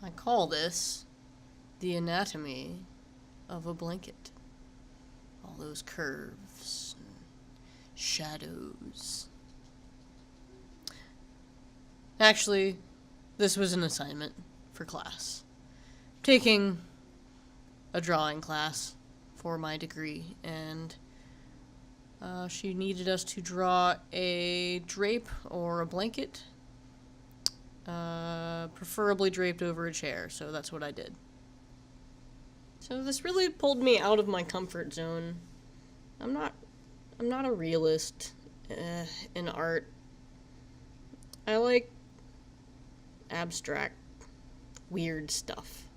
I call this the anatomy of a blanket. All those curves and shadows. Actually, this was an assignment for class. Taking a drawing class for my degree, and she needed us to draw a drape or a blanket, preferably draped over a chair, so that's what I did. So this really pulled me out of my comfort zone. I'm not a realist in art. I like abstract, weird stuff.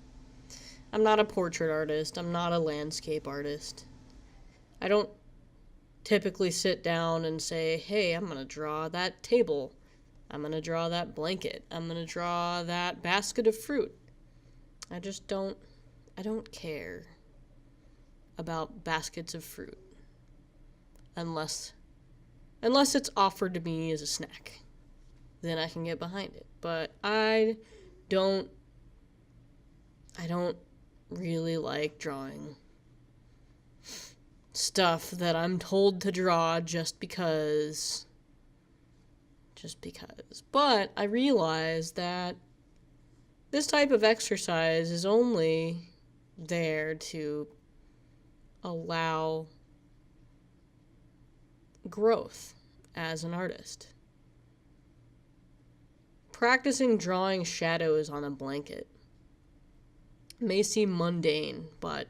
I'm not a portrait artist. I'm not a landscape artist. I don't typically sit down and say, hey, I'm going to draw that table. I'm going to draw that blanket. I'm going to draw that basket of fruit. I don't care about baskets of fruit unless it's offered to me as a snack. Then I can get behind it. But I don't really like drawing stuff that I'm told to draw just because. But I realize that this type of exercise is only there to allow growth as an artist. Practicing drawing shadows on a blanket may seem mundane, but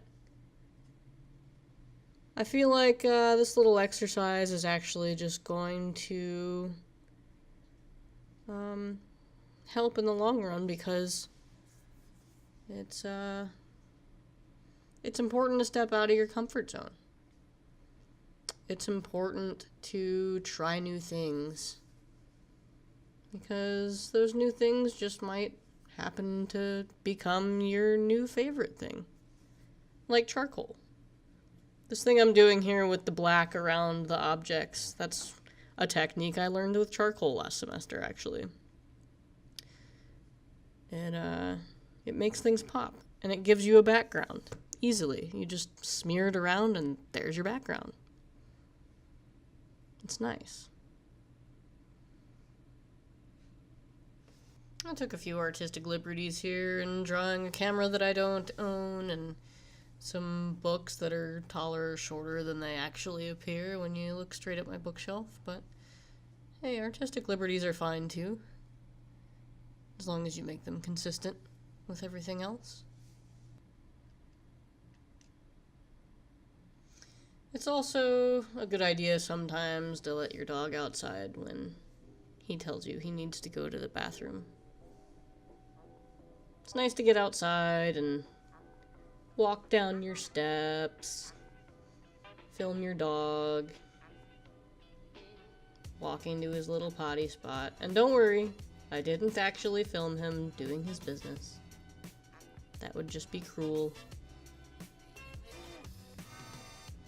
I feel like this little exercise is actually just going to help in the long run, because it's important to step out of your comfort zone. It's important to try new things, because those new things just might happen to become your new favorite thing. Like charcoal. This thing I'm doing here with the black around the objects, that's a technique I learned with charcoal last semester, actually. It makes things pop, and it gives you a background easily. You just smear it around, and there's your background. It's nice. I took a few artistic liberties here in drawing a camera that I don't own, and some books that are taller or shorter than they actually appear when you look straight at my bookshelf, but hey, artistic liberties are fine too, as long as you make them consistent with everything else. It's also a good idea sometimes to let your dog outside when he tells you he needs to go to the bathroom. It's nice to get outside and walk down your steps, film your dog walking to his little potty spot. And don't worry, I didn't actually film him doing his business. That would just be cruel.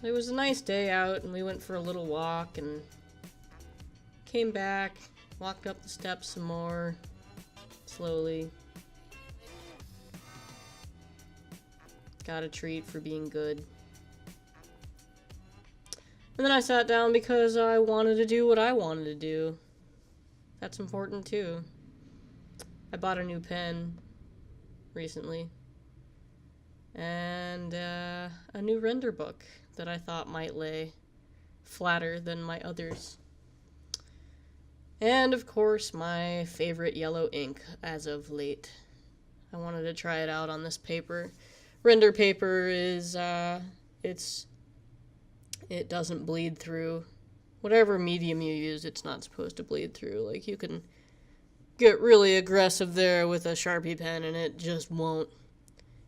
It was a nice day out, and we went for a little walk and came back, walked up the steps some more, slowly. Got a treat for being good. And then I sat down because I wanted to do what I wanted to do. That's important too. I bought a new pen recently. And a new render book that I thought might lay flatter than my others. And of course, my favorite yellow ink as of late. I wanted to try it out on this paper. Render paper is, it doesn't bleed through. Whatever medium you use, it's not supposed to bleed through. Like, you can get really aggressive there with a Sharpie pen and it just won't.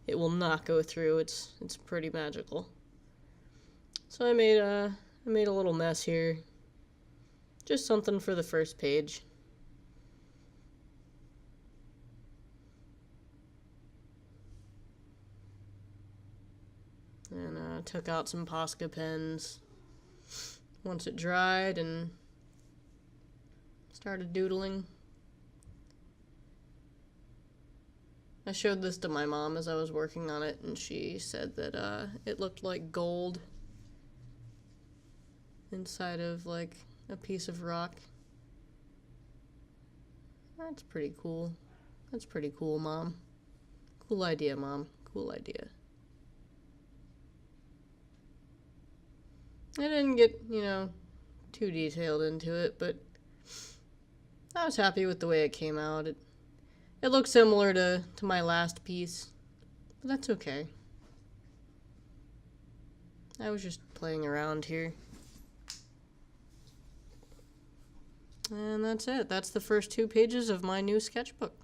It will not go through. It's pretty magical. So I made a little mess here. Just something for the first page. And took out some Posca pens once it dried and started doodling. I showed this to my mom as I was working on it, and she said that it looked like gold inside of like a piece of rock. That's pretty cool. That's pretty cool, Mom. Cool idea, Mom. Cool idea. I didn't get, you know, too detailed into it, but I was happy with the way it came out. It looked similar to my last piece, but that's okay. I was just playing around here. And that's it. That's the first 2 pages of my new sketchbook.